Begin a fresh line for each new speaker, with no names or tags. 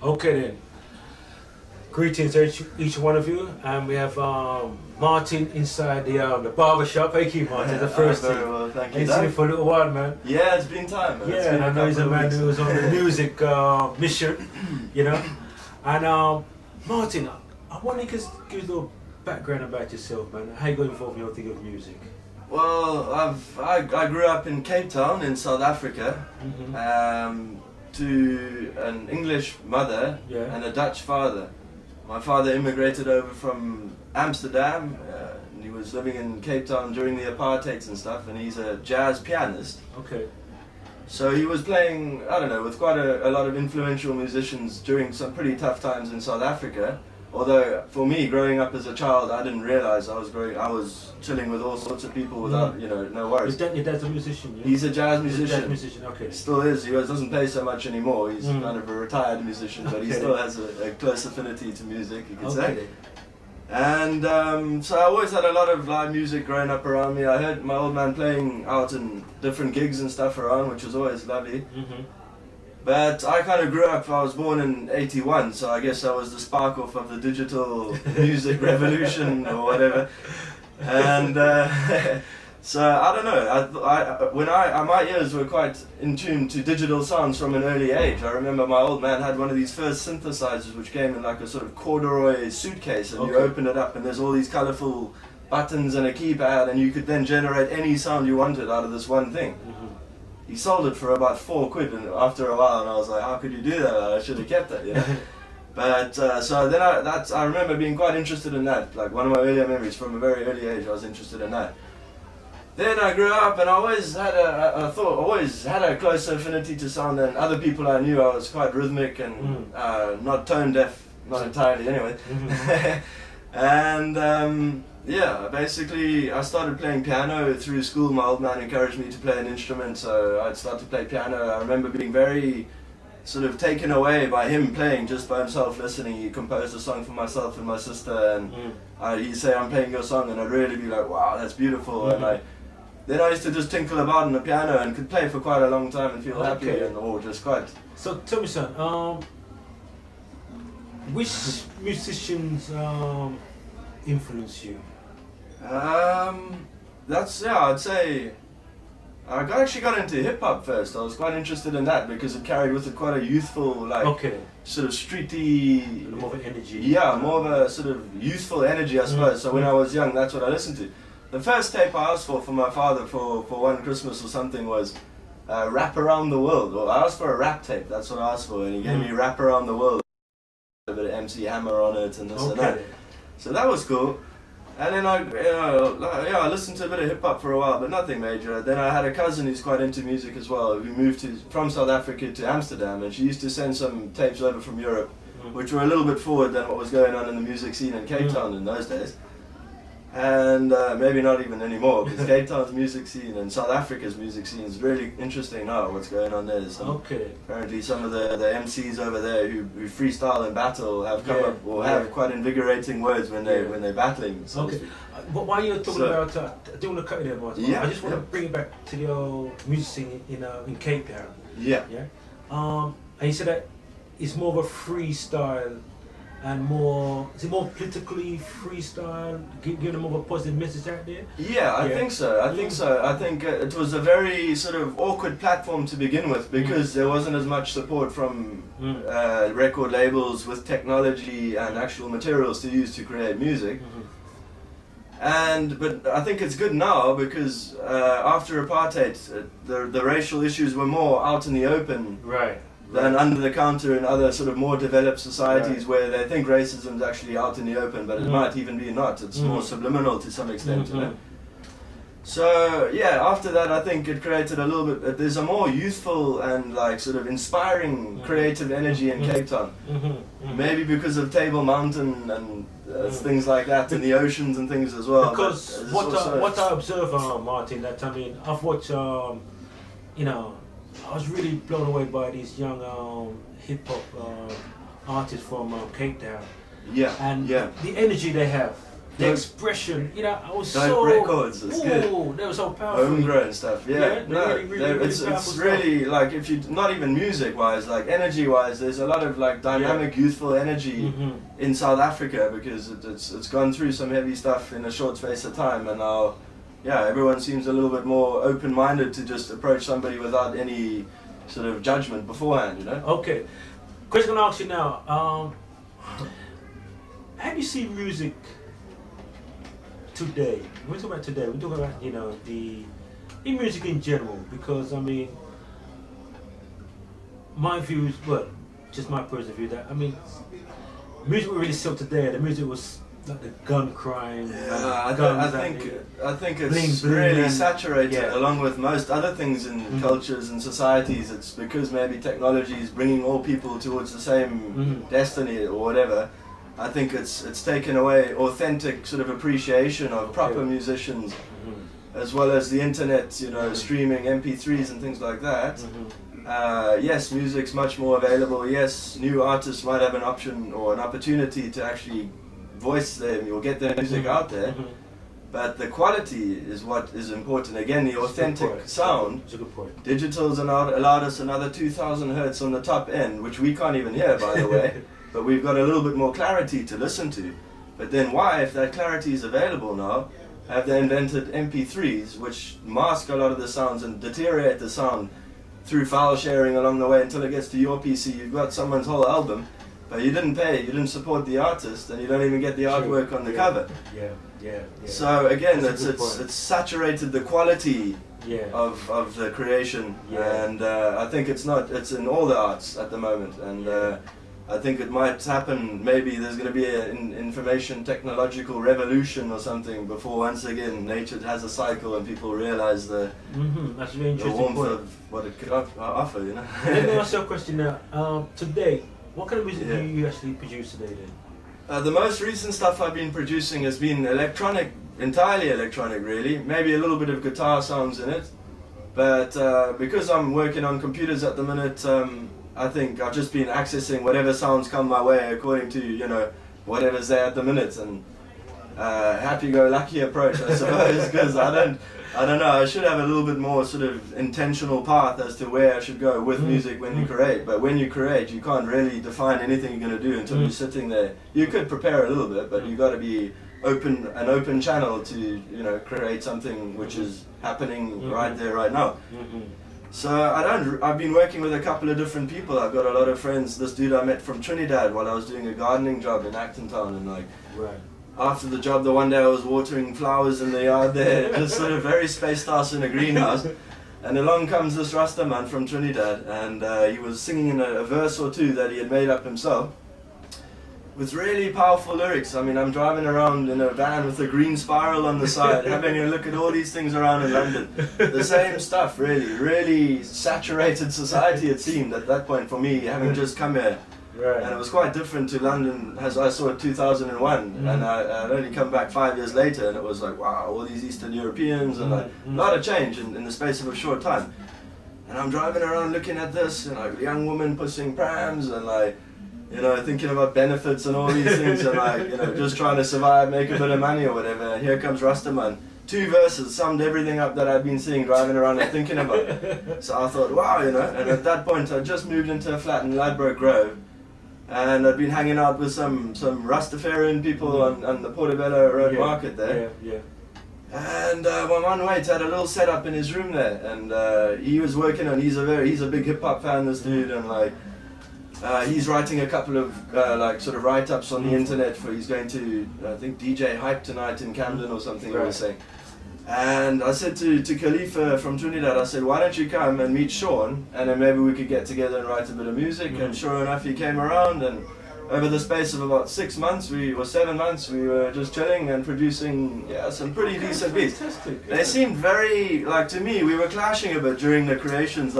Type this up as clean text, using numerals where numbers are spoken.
Okay then. Greetings to each one of you, and we have Martin inside the barber shop. Thank you, Martin. The first
Very
thing.
well, thank you.
Ain't seen him for a little while, man.
Yeah, it's been time. Man. It's
Yeah,
been
and I know he's a
couple of
man
weeks.
who was on the music mission, you know. And Martin, I want you to give us a little background about yourself, man. How you got involved in your thing of music?
Well, I grew up in Cape Town in South Africa, to an English mother
Yeah.
and a Dutch father. My father immigrated over from Amsterdam. And he was living in Cape Town during the apartheid and stuff, and he's a jazz pianist.
Okay.
So he was playing, I don't know, with quite a lot of influential musicians during some pretty tough times in South Africa. Although for me, growing up as a child, I didn't realize I was chilling with all sorts of people without, no worries.
Your dad's a musician, yeah?
He's a jazz
He's a
musician.
jazz musician, okay.
Still is. He doesn't play so much anymore. He's kind of a retired musician, but he
Okay.
still has a close affinity to music, you could
Okay.
say. And so I always had a lot of live music growing up around me. I heard my old man playing out in different gigs and stuff around, which was always lovely.
Mm-hmm.
But I kind of grew up, I was born in 81, so I guess I was the spark off of the digital music revolution or whatever. And so I don't know, my ears were quite in tune to digital sounds from an early age. I remember my old man had one of these first synthesizers which came in like a sort of corduroy suitcase, and you
Okay.
open it up and there's all these colourful buttons and a keypad, and you could then generate any sound you wanted out of this one thing.
Mm-hmm.
He sold it for about £4 and after a while, and I was like, how could you do that? I should have kept it, you know. But so then I remember being quite interested in that. Like one of my earlier memories from a very early age, I was interested in that. Then I grew up and I always had a close affinity to sound, and other people I knew, I was quite rhythmic and not tone deaf, not entirely anyway. And yeah, basically I started playing piano through school. My old man encouraged me to play an instrument, so I'd start to play piano. I remember being very sort of taken away by him playing just by himself, listening. He composed a song for myself and my sister, and he'd say, I'm playing your song, and I'd really be like, wow, that's beautiful. And then I used to just tinkle about on the piano and could play for quite a long time and feel happy,
Okay.
and or just quite.
So tell me, son, which musicians influence you?
I'd say actually got into hip hop first. I was quite interested in that because it carried with it quite a youthful, like
Okay.
sort of streety,
More of an energy.
yeah, more of a sort of youthful energy, I suppose. So when I was young, that's what I listened to. The first tape I asked for my father for one Christmas or something was Rap Around the World. Or I asked for a rap tape. That's what I asked for, and he gave me Rap Around the World. A bit of MC Hammer on it and this and that.
Okay.
So that was cool. And then I listened to a bit of hip hop for a while, but nothing major. Then I had a cousin who's quite into music as well, who moved from South Africa to Amsterdam, and she used to send some tapes over from Europe, which were a little bit forward than what was going on in the music scene in Cape Town in those days. And maybe not even anymore, because Cape Town's music scene and South Africa's music scene is really interesting now, what's going on there.
Okay.
Apparently some of the MCs over there who freestyle and battle have come up or have quite invigorating words when they're battling. So to
Okay.
speak.
But while you're talking about, I don't want to cut you there, Martin.
Yeah,
I just want to
yeah.
bring it back to your music scene in Cape Town.
Yeah.
Yeah. And you said that it's more of a freestyle and is it more politically freestyle, giving them more of a positive message out there?
Yeah, I think so. I think it was a very sort of awkward platform to begin with because there wasn't as much support from record labels with technology and actual materials to use to create music. But I think it's good now because after apartheid, the racial issues were more out in the open
Right.
than under the counter in other sort of more developed societies where they think racism is actually out in the open, but it might even be not. It's more subliminal to some extent, you know. So yeah, after that I think it created a little bit, there's a more youthful and like sort of inspiring creative energy in Cape Town. Maybe because of Table Mountain and things like that, and the oceans and things as well.
Because
but there's also-
what I observe, Martin, that I mean, I've watched, I was really blown away by these young hip hop artists from Cape Town,
yeah,
and
yeah.
the energy they have. the
Dope.
expression, you know, I was
Dope
so
records, it's good.
ooh, they were so powerful.
Homegrown stuff, yeah.
Yeah,
No,
really, really
it's
powerful stuff.
really like if you not even music wise, like energy wise, there's a lot of like dynamic, youthful energy
Mhm.
in South Africa because it's gone through some heavy stuff in a short space of time, and now, yeah, everyone seems a little bit more open minded to just approach somebody without any sort of judgment beforehand, you know.
Okay, Chris, I'm gonna ask you now. How do you see music today? We're talking about today. We're talking about, you know, in music in general, because I mean, my view is, well, just my personal view, that I mean, music was really still today. The music was like the gun crime.
Yeah, I
guns
think
and,
it's
bling, bling,
really
and-
saturated
yeah.
along with most other things in
Mhm.
cultures and societies. It's because maybe technology is bringing all people towards the same
Mhm.
destiny or whatever. I think it's taken away authentic sort of appreciation of proper
Okay.
musicians,
Mhm.
as well as the internet, you know,
Mhm.
streaming MP3s and things like that.
Mhm.
Yes, music's much more available. Yes, new artists might have an option or an opportunity to actually voice them or get their music out there.
Mhm.
But the quality is what is important. Again, the
It's a good
authentic
point.
sound.
It's a good point.
Digital's allowed us another 2,000 hertz on the top end, which we can't even hear, by the way. But we've got a little bit more clarity to listen to. But then why, if that clarity is available now, have they invented MP3s, which mask a lot of the sounds and deteriorate the sound through file sharing along the way until it gets to your PC? You've got someone's whole album, but you didn't pay, you didn't support the artist, and you don't even get the
True.
artwork on the
Yeah.
cover.
Yeah, yeah, yeah.
So again,
That's a good
it's
point.
saturated the quality
yeah.
of the creation,
Yeah.
and I think it's in all the arts at the moment, and I think it might happen. Maybe there's going to be an information technological revolution or something before once again nature has a cycle and people realize
Mhm. That's a very
the
interesting
warmth
point.
of what it could offer, you know.
Let me ask you a question now. Today, what kind of music
Yeah.
do you actually produce today then?
The most recent stuff I've been producing has been electronic, entirely electronic really, maybe a little bit of guitar sounds in it, but because I'm working on computers at the minute, I think I've just been accessing whatever sounds come my way according to, you know, whatever's there at the minute, and happy-go-lucky approach, I suppose, because I don't know, I should have a little bit more sort of intentional path as to where I should go with music when you create. But when you create, you can't really define anything you're going to do until you're sitting there. You could prepare a little bit, but you got to be an open channel to, you know, create something which is happening right there, right now.
Mhm.
So I've been working with a couple of different people. I've got a lot of friends. This dude I met from Trinidad while I was doing a gardening job in Acton Town, and like,
Right.
after the job, the one day I was watering flowers in the yard there, just sort of very spaced out in a greenhouse. And along comes this Rasta man from Trinidad, and he was singing in a verse or two that he had made up himself, with really powerful lyrics. I mean, I'm driving around in a van with a green spiral on the side, having a look at all these things around in London. The same stuff, really saturated society it seemed at that point for me, having just come here.
Right.
And it was quite different to London as I saw it 2001, and I'd only come back 5 years later, and it was like, wow, all these Eastern Europeans, and like, a lot of change in the space of a short time. And I'm driving around looking at this, and like young women pushing prams, and like, you know, thinking about benefits and all these things, and like, you know, just trying to survive, make a bit of money or whatever. And here comes Rastaman. 2 verses summed everything up that I'd been seeing, driving around and thinking about. So I thought, wow, you know. And at that point, I just moved into a flat in Ladbroke Grove, and I'd been hanging out with some Rastafarian people on the Portobello Road Market there.
Yeah,
And one mate had a little setup in his room there, and he was working on. He's a big hip hop fan, this dude, and like he's writing a couple of like sort of write-ups on the internet for. He's going to I think DJ Hype tonight in Camden or something. He was saying. And I said to Khalifa from Trinidad, I said, why don't you come and meet Sean, and then maybe we could get together and write a bit of music. And sure enough, he came around, and over the space of about 6 months, or 7 months, we were just chilling and producing some pretty decent beats.
Fantastic.
They seemed very, like, to me, we were clashing a bit during the creations, like